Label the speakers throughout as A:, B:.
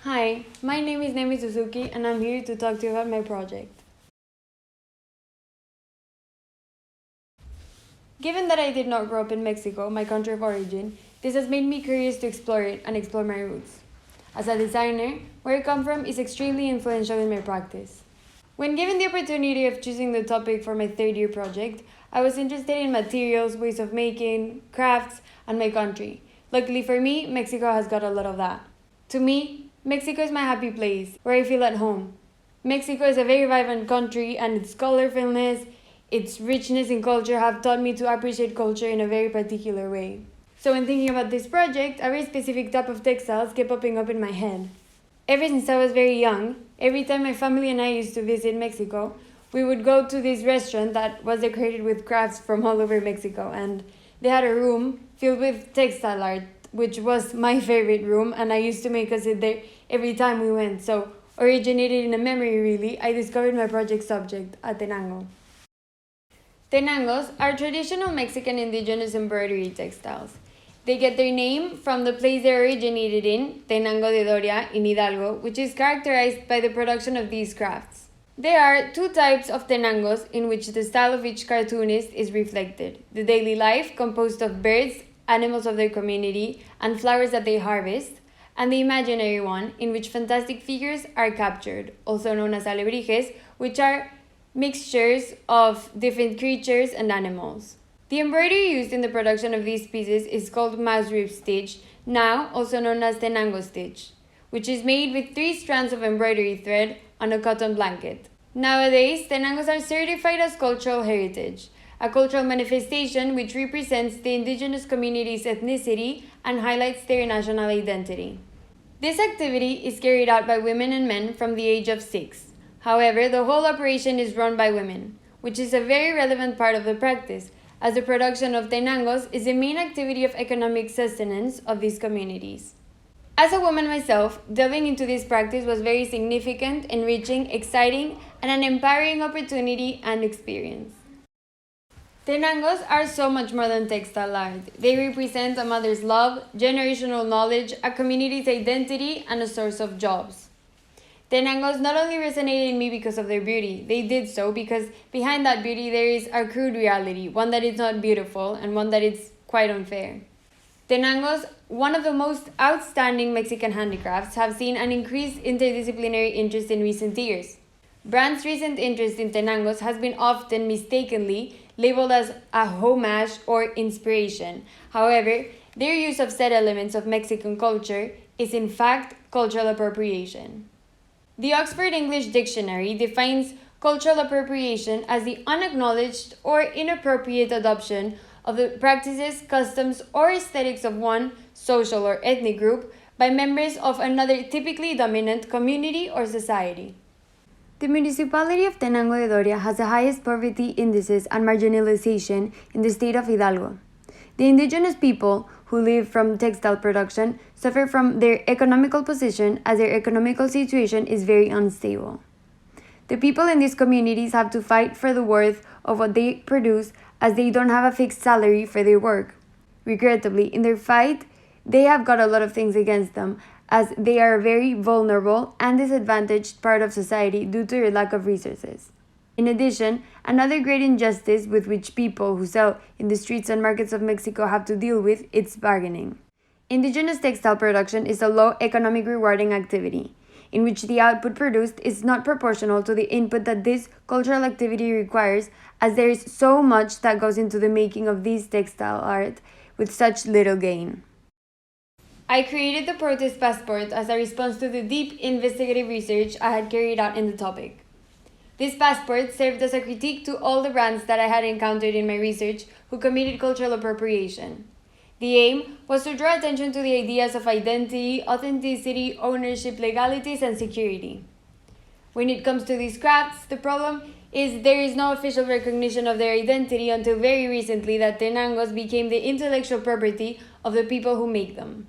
A: Hi, my name is Naemi Suzuki and I'm here to talk to you about my project. Given that I did not grow up in Mexico, my country of origin, this has made me curious to explore it and explore my roots. As a designer, where I come from is extremely influential in my practice. When given the opportunity of choosing the topic for my third year project, I was interested in materials, ways of making, crafts, and my country. Luckily for me, Mexico has got a lot of that. To me, Mexico is my happy place, where I feel at home. Mexico is a very vibrant country, and its colorfulness, its richness in culture have taught me to appreciate culture in a very particular way. So when thinking about this project, a very specific type of textiles kept popping up in my head. Ever since I was very young, every time my family and I used to visit Mexico, we would go to this restaurant that was decorated with crafts from all over Mexico, and they had a room filled with textile art, which was my favorite room, and I used to make us sit there every time we went. So, originated in a memory really, I discovered my project subject, a tenango. Tenangos are traditional Mexican indigenous embroidery textiles. They get their name from the place they originated in, Tenango de Doria in Hidalgo, which is characterized by the production of these crafts. There are two types of tenangos in which the style of each cartoonist is reflected: the daily life, composed of birds, animals of their community, and flowers that they harvest, and the imaginary one, in which fantastic figures are captured, also known as alebrijes, which are mixtures of different creatures and animals. The embroidery used in the production of these pieces is called mouse rib stitch, now also known as tenango stitch, which is made with 3 strands of embroidery thread on a cotton blanket. Nowadays, tenangos are certified as cultural heritage, a cultural manifestation which represents the indigenous community's ethnicity and highlights their national identity. This activity is carried out by women and men from the age of 6. However, the whole operation is run by women, which is a very relevant part of the practice, as the production of tenangos is the main activity of economic sustenance of these communities. As a woman myself, delving into this practice was very significant, enriching, exciting, and an empowering opportunity and experience. Tenangos are so much more than textile art. They represent a mother's love, generational knowledge, a community's identity, and a source of jobs. Tenangos not only resonated in me because of their beauty, they did so because behind that beauty there is a crude reality, one that is not beautiful and one that is quite unfair. Tenangos, one of the most outstanding Mexican handicrafts, have seen an increased interdisciplinary interest in recent years. Brands' recent interest in tenangos has been often mistakenly labeled as a homage or inspiration. However, their use of said elements of Mexican culture is in fact cultural appropriation. The Oxford English Dictionary defines cultural appropriation as the unacknowledged or inappropriate adoption of the practices, customs, or aesthetics of one social or ethnic group by members of another typically dominant community or society. The municipality of Tenango de Doria has the highest poverty indices and marginalization in the state of Hidalgo. The indigenous people who live from textile production suffer from their economical position, as their economical situation is very unstable. The people in these communities have to fight for the worth of what they produce, as they don't have a fixed salary for their work. Regrettably, in their fight, they have got a lot of things against them, as they are a very vulnerable and disadvantaged part of society due to their lack of resources. In addition, another great injustice with which people who sell in the streets and markets of Mexico have to deal with is bargaining. Indigenous textile production is a low economic rewarding activity, in which the output produced is not proportional to the input that this cultural activity requires, as there is so much that goes into the making of this textile art with such little gain. I created the protest passport as a response to the deep investigative research I had carried out in the topic. This passport served as a critique to all the brands that I had encountered in my research who committed cultural appropriation. The aim was to draw attention to the ideas of identity, authenticity, ownership, legalities, and security. When it comes to these crafts, the problem is there is no official recognition of their identity until very recently that tenangos became the intellectual property of the people who make them.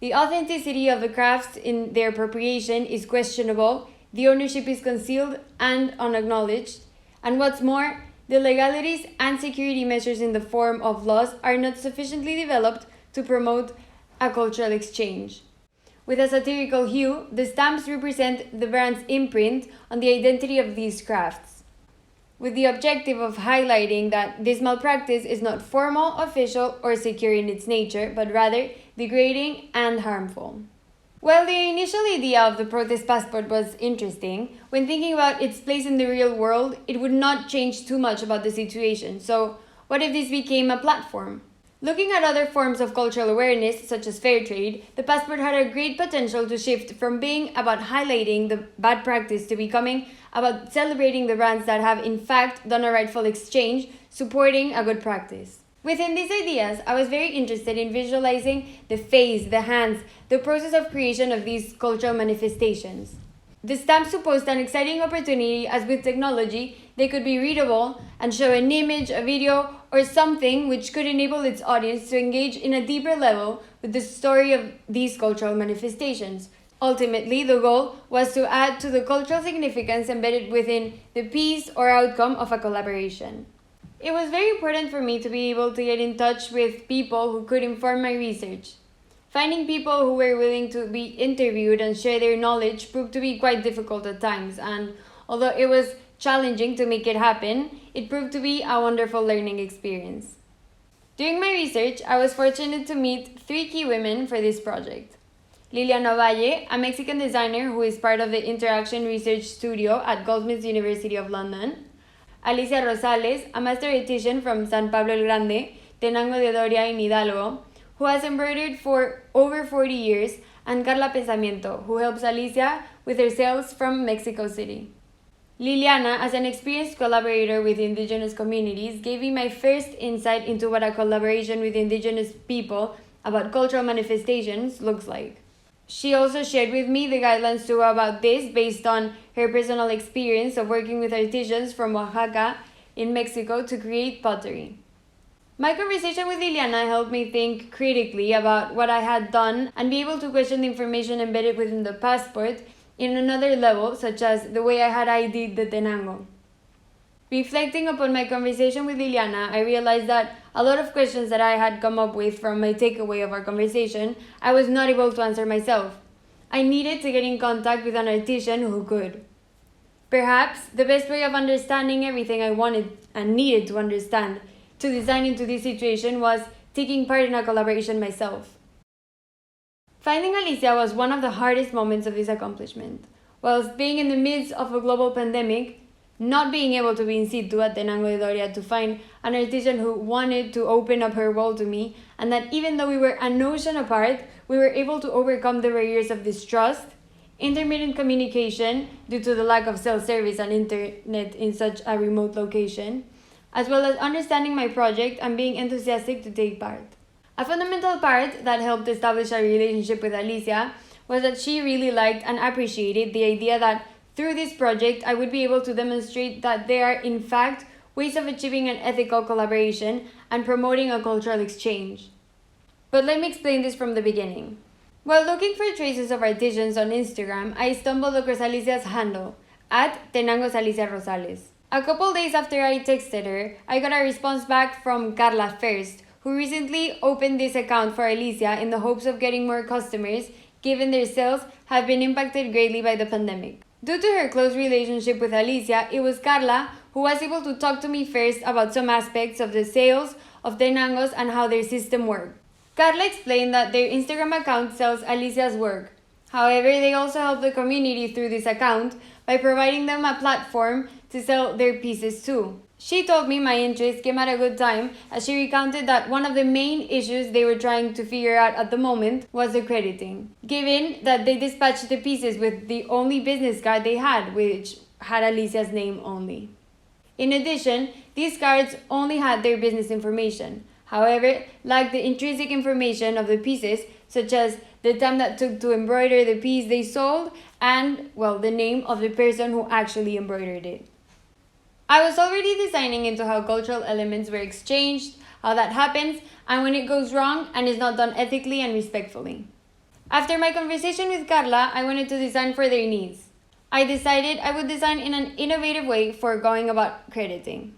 A: The authenticity of the crafts in their appropriation is questionable, the ownership is concealed and unacknowledged, and what's more, the legalities and security measures in the form of laws are not sufficiently developed to promote a cultural exchange. With a satirical hue, the stamps represent the brand's imprint on the identity of these crafts, with the objective of highlighting that this malpractice is not formal, official, or secure in its nature, but rather degrading and harmful. While the initial idea of the protest passport was interesting, when thinking about its place in the real world, it would not change too much about the situation. So, what if this became a platform? Looking at other forms of cultural awareness, such as fair trade, the passport had a great potential to shift from being about highlighting the bad practice to becoming about celebrating the brands that have in fact done a rightful exchange, supporting a good practice. Within these ideas, I was very interested in visualizing the face, the hands, the process of creation of these cultural manifestations. The stamps supposed an exciting opportunity as with technology, they could be readable and show an image, a video, or something which could enable its audience to engage in a deeper level with the story of these cultural manifestations. Ultimately, the goal was to add to the cultural significance embedded within the piece or outcome of a collaboration. It was very important for me to be able to get in touch with people who could inform my research. Finding people who were willing to be interviewed and share their knowledge proved to be quite difficult at times, and although it was challenging to make it happen, it proved to be a wonderful learning experience. During my research, I was fortunate to meet 3 key women for this project. Liliana Valle, a Mexican designer who is part of the Interaction Research Studio at Goldsmiths University of London. Alicia Rosales, a master esthetician from San Pablo el Grande, Tenango de Doria in Hidalgo, who has embroidered for over 40 years, and Carla Pensamiento, who helps Alicia with her sales from Mexico City. Liliana, as an experienced collaborator with indigenous communities, gave me my first insight into what a collaboration with indigenous people about cultural manifestations looks like. She also shared with me the guidelines to go about this based on her personal experience of working with artisans from Oaxaca in Mexico to create pottery. My conversation with Liliana helped me think critically about what I had done and be able to question the information embedded within the passport in another level, such as the way I had ID'd the Tenango. Reflecting upon my conversation with Liliana, I realized that a lot of questions that I had come up with from my takeaway of our conversation, I was not able to answer myself. I needed to get in contact with an artisan who could. Perhaps the best way of understanding everything I wanted and needed to understand to design into this situation was taking part in a collaboration myself. Finding Alicia was one of the hardest moments of this accomplishment. Whilst being in the midst of a global pandemic, not being able to be in situ at Tenango de Doria to find an artisan who wanted to open up her world to me, and that even though we were an ocean apart, we were able to overcome the barriers of distrust, intermittent communication due to the lack of cell service and internet in such a remote location, as well as understanding my project and being enthusiastic to take part. A fundamental part that helped establish a relationship with Alicia was that she really liked and appreciated the idea that through this project I would be able to demonstrate that there are in fact ways of achieving an ethical collaboration and promoting a cultural exchange. But let me explain this from the beginning. While looking for traces of artisans on Instagram, I stumbled across Alicia's handle, at Tenangos Alicia Rosales. A couple days after I texted her, I got a response back from Carla first, who recently opened this account for Alicia in the hopes of getting more customers, given their sales have been impacted greatly by the pandemic. Due to her close relationship with Alicia, it was Carla who was able to talk to me first about some aspects of the sales of Tenangos and how their system worked. Carla explained that their Instagram account sells Alicia's work. However, they also help the community through this account by providing them a platform to sell their pieces too. She told me my interest came at a good time, as she recounted that one of the main issues they were trying to figure out at the moment was accrediting, given that they dispatched the pieces with the only business card they had, which had Alicia's name only. In addition, these cards only had their business information, however, lacked the intrinsic information of the pieces, such as the time that took to embroider the piece they sold and, well, the name of the person who actually embroidered it. I was already designing into how cultural elements were exchanged, how that happens, and when it goes wrong and is not done ethically and respectfully. After my conversation with Carla, I wanted to design for their needs. I decided I would design in an innovative way for going about crediting.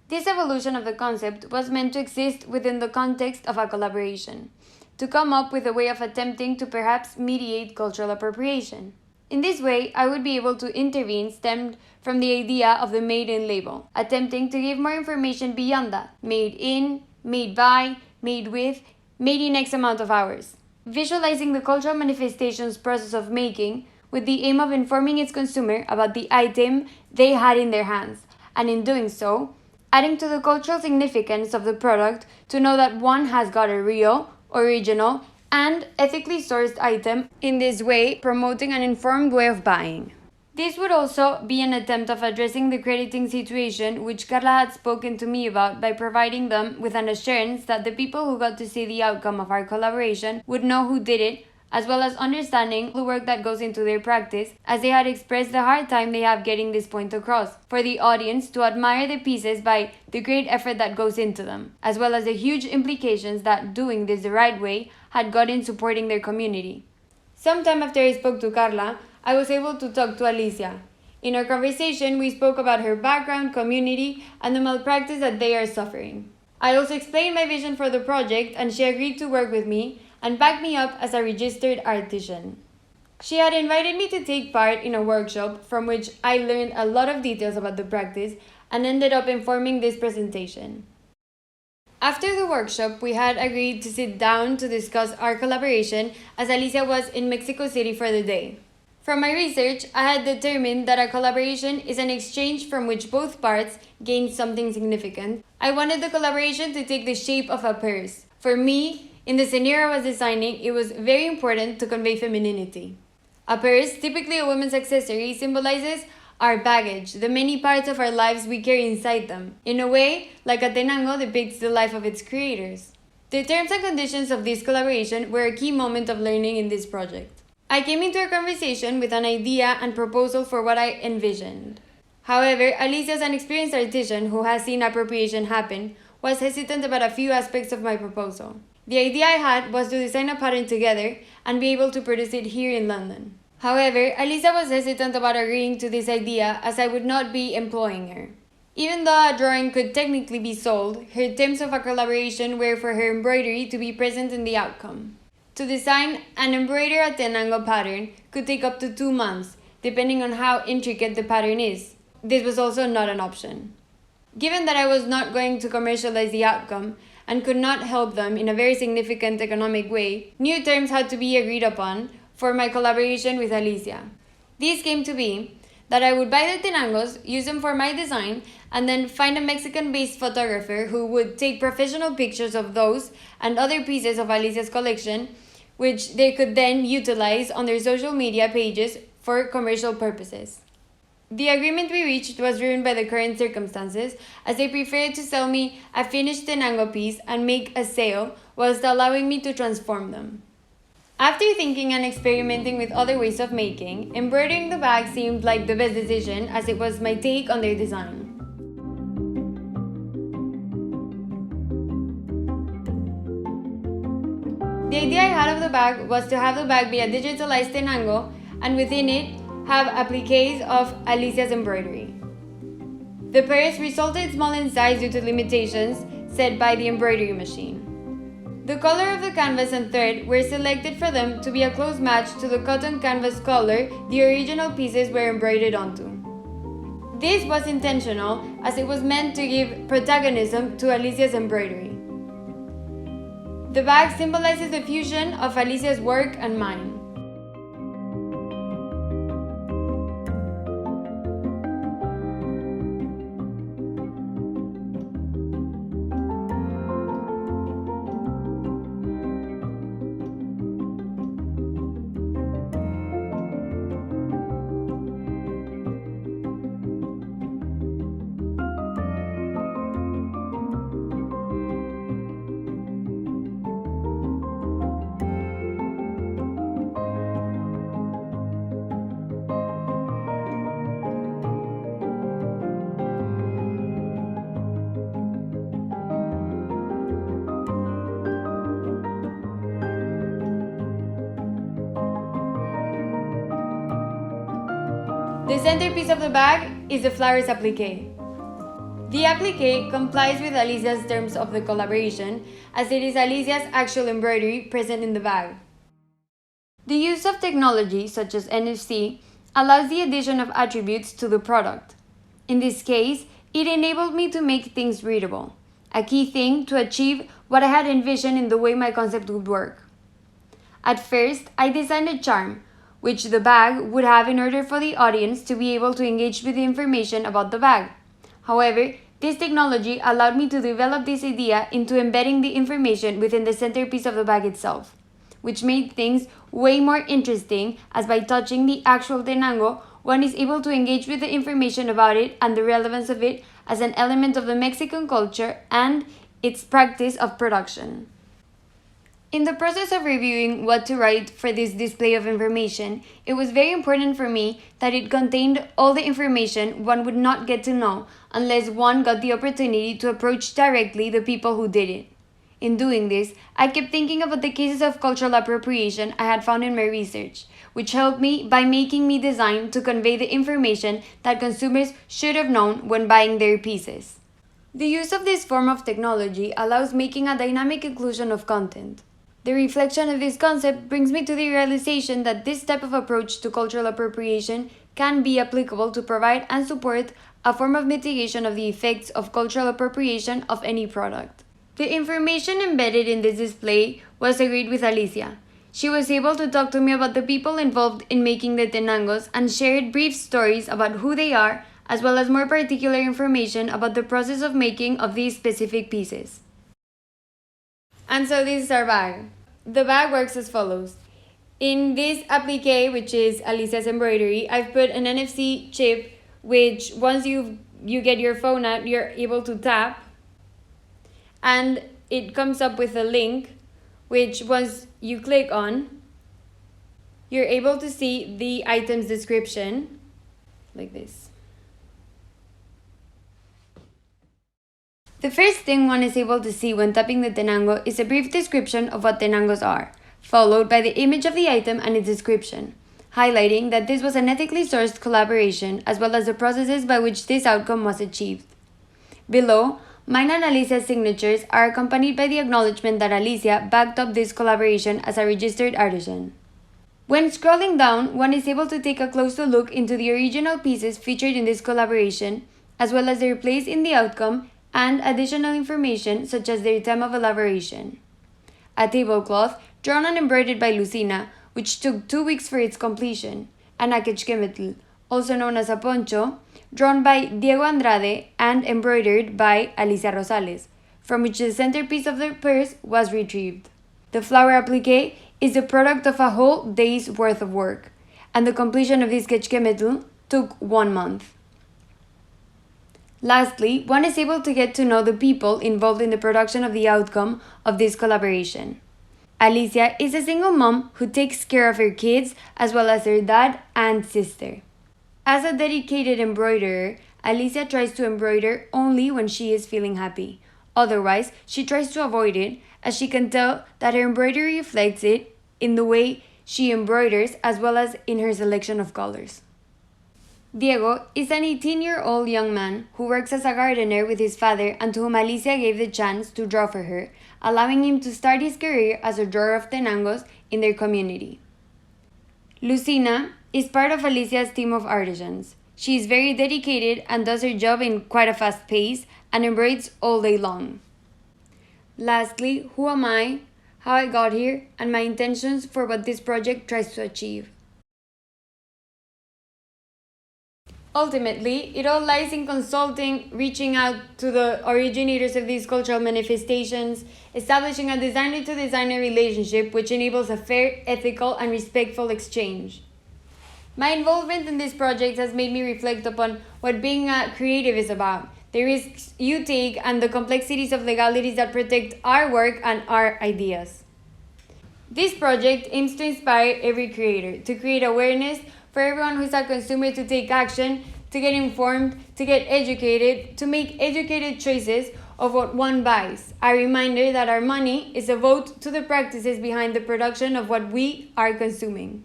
A: This evolution of the concept was meant to exist within the context of a collaboration. to come up with a way of attempting to perhaps mediate cultural appropriation. In this way, I would be able to intervene stemmed from the idea of the made in label, attempting to give more information beyond that: made in, made by, made with, made in X amount of hours. Visualizing the cultural manifestations process of making with the aim of informing its consumer about the item they had in their hands, and in doing so, adding to the cultural significance of the product to know that one has got a real, original, and ethically sourced item, in this way promoting an informed way of buying. This would also be an attempt of addressing the crediting situation which Carla had spoken to me about by providing them with an assurance that the people who got to see the outcome of our collaboration would know who did it, as well as understanding the work that goes into their practice, as they had expressed the hard time they have getting this point across, for the audience to admire the pieces by the great effort that goes into them, as well as the huge implications that doing this the right way had got in supporting their community. Sometime after I spoke to Carla, I was able to talk to Alicia. In our conversation, we spoke about her background, community, and the malpractice that they are suffering. I also explained my vision for the project, and she agreed to work with me and back me up as a registered artisan. She had invited me to take part in a workshop from which I learned a lot of details about the practice and ended up informing this presentation. After the workshop, we had agreed to sit down to discuss our collaboration as Alicia was in Mexico City for the day. From my research, I had determined that a collaboration is an exchange from which both parts gain something significant. I wanted the collaboration to take the shape of a purse. For me, in the scenario I was designing, it was very important to convey femininity. A purse, typically a woman's accessory, symbolizes our baggage, the many parts of our lives we carry inside them. In a way, like a TENANGO depicts the life of its creators. The terms and conditions of this collaboration were a key moment of learning in this project. I came into our conversation with an idea and proposal for what I envisioned. However, Alicia, as an experienced artisan who has seen appropriation happen, was hesitant about a few aspects of my proposal. The idea I had was to design a pattern together and be able to produce it here in London. However, Alicia was hesitant about agreeing to this idea as I would not be employing her. Even though a drawing could technically be sold, her terms of a collaboration were for her embroidery to be present in the outcome. To design and embroider a TENANGO pattern could take up to 2 months, depending on how intricate the pattern is. This was also not an option. Given that I was not going to commercialize the outcome and could not help them in a very significant economic way, new terms had to be agreed upon for my collaboration with Alicia. These came to be that I would buy the TENANGOs, use them for my design, and then find a Mexican-based photographer who would take professional pictures of those and other pieces of Alicia's collection, which they could then utilize on their social media pages for commercial purposes. The agreement we reached was driven by the current circumstances, as they preferred to sell me a finished TENANGO piece and make a sale, whilst allowing me to transform them. After thinking and experimenting with other ways of making, embroidering the bag seemed like the best decision, as it was my take on their design. The idea I had of the bag was to have the bag be a digitalized TENANGO, and within it have appliques of Alicia's embroidery. The purse resulted small in size due to limitations set by the embroidery machine. The color of the canvas and thread were selected for them to be a close match to the cotton canvas color the original pieces were embroidered onto. This was intentional, as it was meant to give protagonism to Alicia's embroidery. The bag symbolizes the fusion of Alicia's work and mine. The centerpiece of the bag is the flowers applique. The applique complies with Alicia's terms of the collaboration, as it is Alicia's actual embroidery present in the bag. The use of technology, such as NFC, allows the addition of attributes to the product. In this case, it enabled me to make things readable, a key thing to achieve what I had envisioned in the way my concept would work. At first, I designed a charm, which the bag would have in order for the audience to be able to engage with the information about the bag. However, this technology allowed me to develop this idea into embedding the information within the centerpiece of the bag itself, which made things way more interesting, as by touching the actual tenango, one is able to engage with the information about it and the relevance of it as an element of the Mexican culture and its practice of production. In the process of reviewing what to write for this display of information, it was very important for me that it contained all the information one would not get to know unless one got the opportunity to approach directly the people who did it. In doing this, I kept thinking about the cases of cultural appropriation I had found in my research, which helped me by making me design to convey the information that consumers should have known when buying their pieces. The use of this form of technology allows making a dynamic inclusion of content. The reflection of this concept brings me to the realization that this type of approach to cultural appropriation can be applicable to provide and support a form of mitigation of the effects of cultural appropriation of any product. The information embedded in this display was agreed with Alicia. She was able to talk to me about the people involved in making the tenangos and shared brief stories about who they are, as well as more particular information about the process of making of these specific pieces. And so this is our bag. The bag works as follows. In this applique, which is Alicia's embroidery, I've put an NFC chip, which once you get your phone out, you're able to tap, and it comes up with a link, which once you click on, you're able to see the item's description, like this. The first thing one is able to see when tapping the tenango is a brief description of what tenangos are, followed by the image of the item and its description, highlighting that this was an ethically sourced collaboration as well as the processes by which this outcome was achieved. Below, mine and Alicia's signatures are accompanied by the acknowledgement that Alicia backed up this collaboration as a registered artisan. When scrolling down, one is able to take a closer look into the original pieces featured in this collaboration, as well as their place in the outcome and additional information such as their time of elaboration. A tablecloth drawn and embroidered by Lucina, which took 2 weeks for its completion, and a quechquemetl, also known as a poncho, drawn by Diego Andrade and embroidered by Alicia Rosales, from which the centerpiece of the purse was retrieved. The flower applique is the product of a whole day's worth of work, and the completion of this quechquemetl took 1 month. Lastly, one is able to get to know the people involved in the production of the outcome of this collaboration. Alicia is a single mom who takes care of her kids as well as her dad and sister. As a dedicated embroiderer, Alicia tries to embroider only when she is feeling happy. Otherwise, she tries to avoid it, as she can tell that her embroidery reflects it in the way she embroiders as well as in her selection of colors. Diego is an 18-year-old young man who works as a gardener with his father and to whom Alicia gave the chance to draw for her, allowing him to start his career as a drawer of tenangos in their community. Lucina is part of Alicia's team of artisans. She is very dedicated and does her job in quite a fast pace and embroids all day long. Lastly, who am I, how I got here, and my intentions for what this project tries to achieve. Ultimately, it all lies in consulting, reaching out to the originators of these cultural manifestations, establishing a designer-to-designer relationship which enables a fair, ethical, and respectful exchange. My involvement in this project has made me reflect upon what being a creative is about, the risks you take, and the complexities of legalities that protect our work and our ideas. This project aims to inspire every creator, to create awareness for everyone who is a consumer to take action, to get informed, to get educated, to make educated choices of what one buys. A reminder that our money is a vote to the practices behind the production of what we are consuming.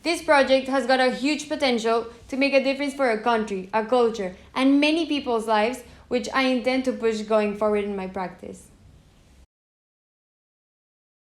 A: This project has got a huge potential to make a difference for a country, a culture, and many people's lives which I intend to push going forward in my practice.